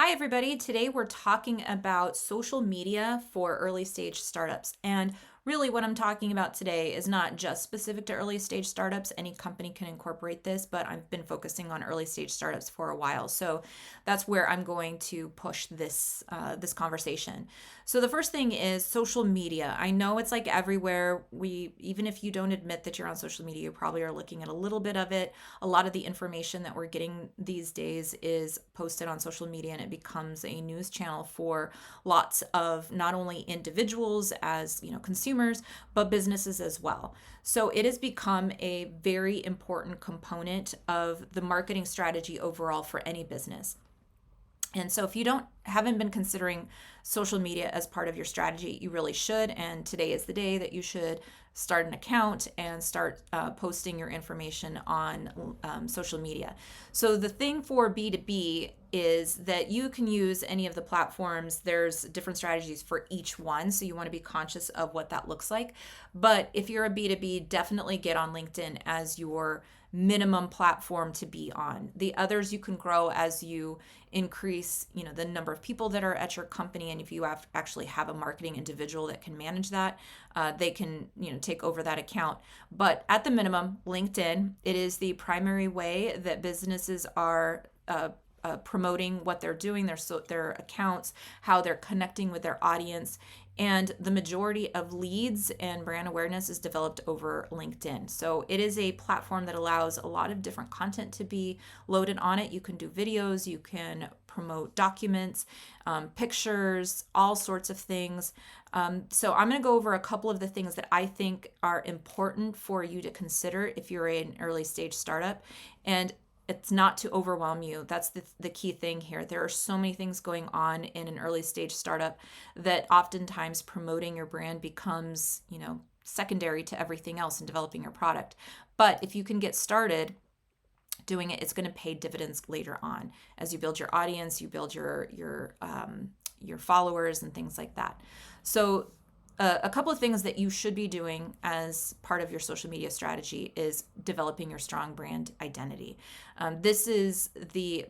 Hi, everybody. Today we're talking about social media for early stage startups. And really, what I'm talking about today is not just specific to early stage startups. Any company can incorporate this, but I've been focusing on early stage startups for a while. So that's where I'm going to push this conversation. So the first thing is social media. I know it's like everywhere. Even if you don't admit that you're on social media, you probably are looking at a little bit of it. A lot of the information that we're getting these days is posted on social media, and it becomes a news channel for lots of not only individuals as consumers, but businesses as well. So it has become a very important component of the marketing strategy overall for any business. And so if you don't haven't been considering social media as part of your strategy, you really should. And today is the day that you should start an account and start posting your information on social media. So the thing for B2B is that you can use any of the platforms. There's different strategies for each one. So you want to be conscious of what that looks like. But if you're a B2B, definitely get on LinkedIn as your minimum platform to be on. The others you can grow as you increase, the number of people that are at your company, and if you actually have a marketing individual that can manage that, they can, take over that account. But at the minimum, LinkedIn, it is the primary way that businesses are promoting what they're doing, their accounts, how they're connecting with their audience. And the majority of leads and brand awareness is developed over LinkedIn. So it is a platform that allows a lot of different content to be loaded on it. You can do videos, you can promote documents, pictures, all sorts of things. So I'm going to go over a couple of the things that I think are important for you to consider if you're an early stage startup. And it's not to overwhelm you. That's the key thing here. There are so many things going on in an early stage startup that oftentimes promoting your brand becomes, secondary to everything else in developing your product. But if you can get started doing it, it's going to pay dividends later on as you build your audience, you build your followers and things like that. So a couple of things that you should be doing as part of your social media strategy is developing your strong brand identity. This is the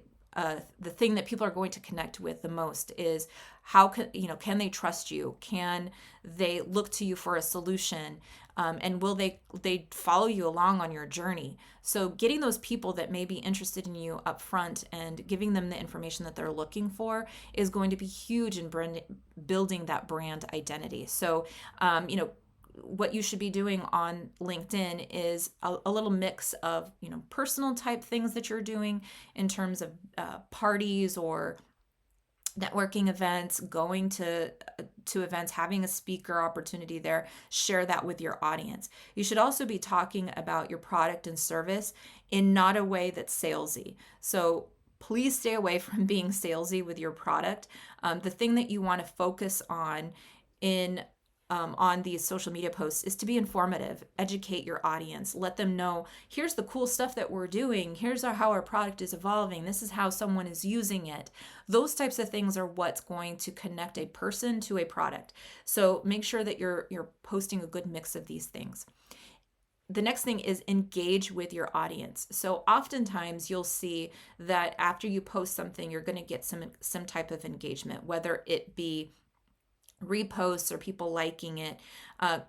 thing that people are going to connect with the most is how can they trust you? Can they look to you for a solution? And will they follow you along on your journey? So getting those people that may be interested in you up front and giving them the information that they're looking for is going to be huge in building that brand identity. So what you should be doing on LinkedIn is a little mix of personal type things that you're doing in terms of parties or networking events, going to events, having a speaker opportunity there. Share that with your audience. You should also be talking about your product and service in not a way that's salesy. So please stay away from being salesy with your product. The thing that you want to focus on these social media posts is to be informative, educate your audience, let them know here's the cool stuff that we're doing, here's how our product is evolving, this is how someone is using it. Those types of things are what's going to connect a person to a product. So make sure that you're posting a good mix of these things. The next thing is engage with your audience. So oftentimes you'll see that after you post something, you're going to get some type of engagement, whether it be reposts or people liking it.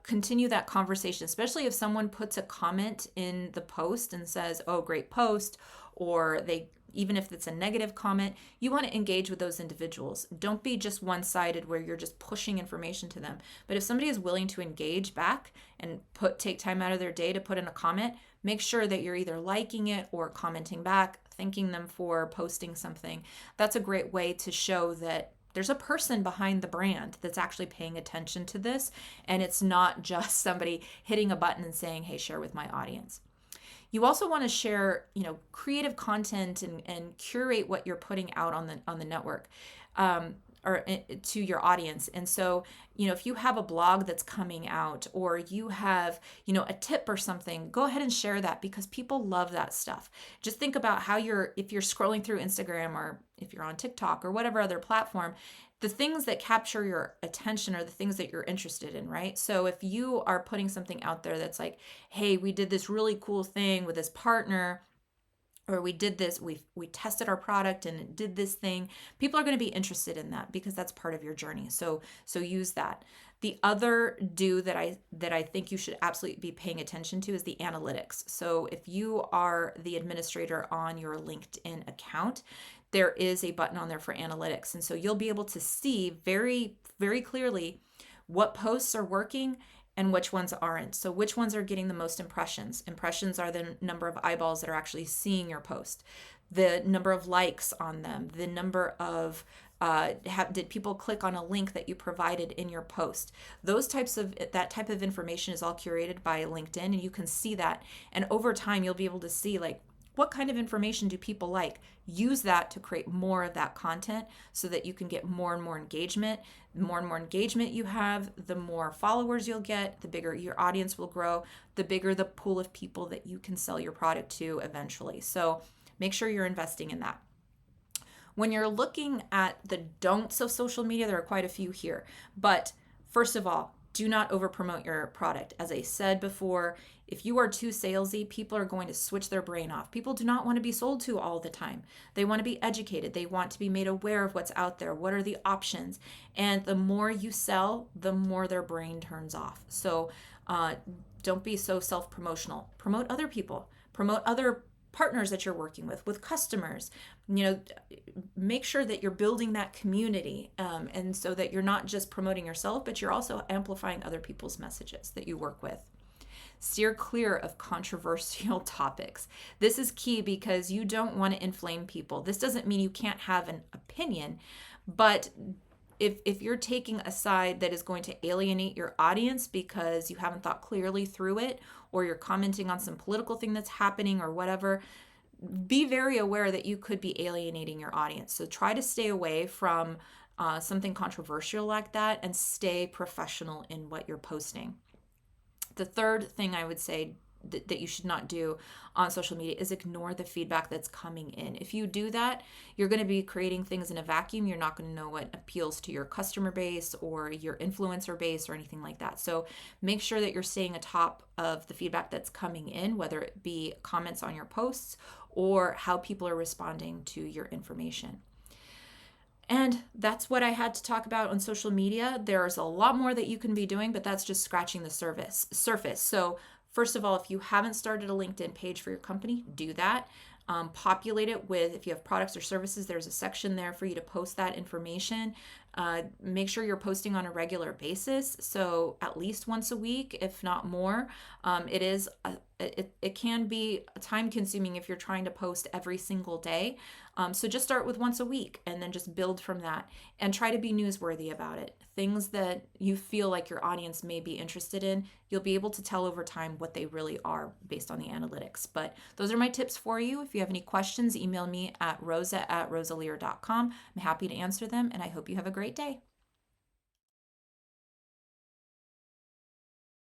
Continue that conversation, especially if someone puts a comment in the post and says, oh, great post, or even if it's a negative comment, you want to engage with those individuals. Don't be just one-sided where you're just pushing information to them. But if somebody is willing to engage back and take time out of their day to put in a comment, make sure that you're either liking it or commenting back, thanking them for posting something. That's a great way to show that there's a person behind the brand that's actually paying attention to this, and it's not just somebody hitting a button and saying, hey, share with my audience. You also want to share, creative content and curate what you're putting out on the network. Or to your audience. And so, if you have a blog that's coming out or you have, a tip or something, go ahead and share that because people love that stuff. Just think about how if you're scrolling through Instagram or if you're on TikTok or whatever other platform, the things that capture your attention are the things that you're interested in, right? So if you are putting something out there that's like, hey, we did this really cool thing with this partner, or we did this, we tested our product and it did this thing. People are going to be interested in that because that's part of your journey. So use that. The other do that I think you should absolutely be paying attention to is the analytics. So if you are the administrator on your LinkedIn account, there is a button on there for analytics. And so you'll be able to see very, very clearly what posts are working and which ones aren't. So which ones are getting the most impressions? Impressions are the number of eyeballs that are actually seeing your post, the number of likes on them, the number of did people click on a link that you provided in your post? That type of information is all curated by LinkedIn, and you can see that. And over time, you'll be able to see like what kind of information do people like. Use that to create more of that content so that you can get more and more engagement. The more and more engagement you have, the more followers you'll get, the bigger your audience will grow, the bigger the pool of people that you can sell your product to eventually. So make sure you're investing in that. When you're looking at the don'ts of social media, there are quite a few here. But first of all, do not over promote your product. As I said before, if you are too salesy, people are going to switch their brain off. People do not want to be sold to all the time. They want to be educated. They want to be made aware of what's out there. What are the options? And the more you sell, the more their brain turns off. So don't be so self-promotional. Promote other people. Promote other partners that you're working with customers. Make sure that you're building that community, and so that you're not just promoting yourself, but you're also amplifying other people's messages that you work with. Steer clear of controversial topics. This is key because you don't want to inflame people. This doesn't mean you can't have an opinion, but if you're taking a side that is going to alienate your audience because you haven't thought clearly through it, or you're commenting on some political thing that's happening or whatever, be very aware that you could be alienating your audience. So try to stay away from something controversial like that and stay professional in what you're posting. The third thing I would say that you should not do on social media is ignore the feedback that's coming in. If you do that, you're going to be creating things in a vacuum. You're not going to know what appeals to your customer base or your influencer base or anything like that. So make sure that you're staying atop of the feedback that's coming in, whether it be comments on your posts or how people are responding to your information. And that's what I had to talk about on social media. There's a lot more that you can be doing, but that's just scratching the surface. So first of all, if you haven't started a LinkedIn page for your company, do that. Populate it with, if you have products or services, there's a section there for you to post that information. Make sure you're posting on a regular basis, so at least once a week, if not more. It can be time consuming if you're trying to post every single day. So just start with once a week and then just build from that, and try to be newsworthy about it. Things that you feel like your audience may be interested in, you'll be able to tell over time what they really are based on the analytics. But those are my tips for you. If you have any questions, email me at rosa@rosalear.com. I'm happy to answer them, and I hope you have a great day.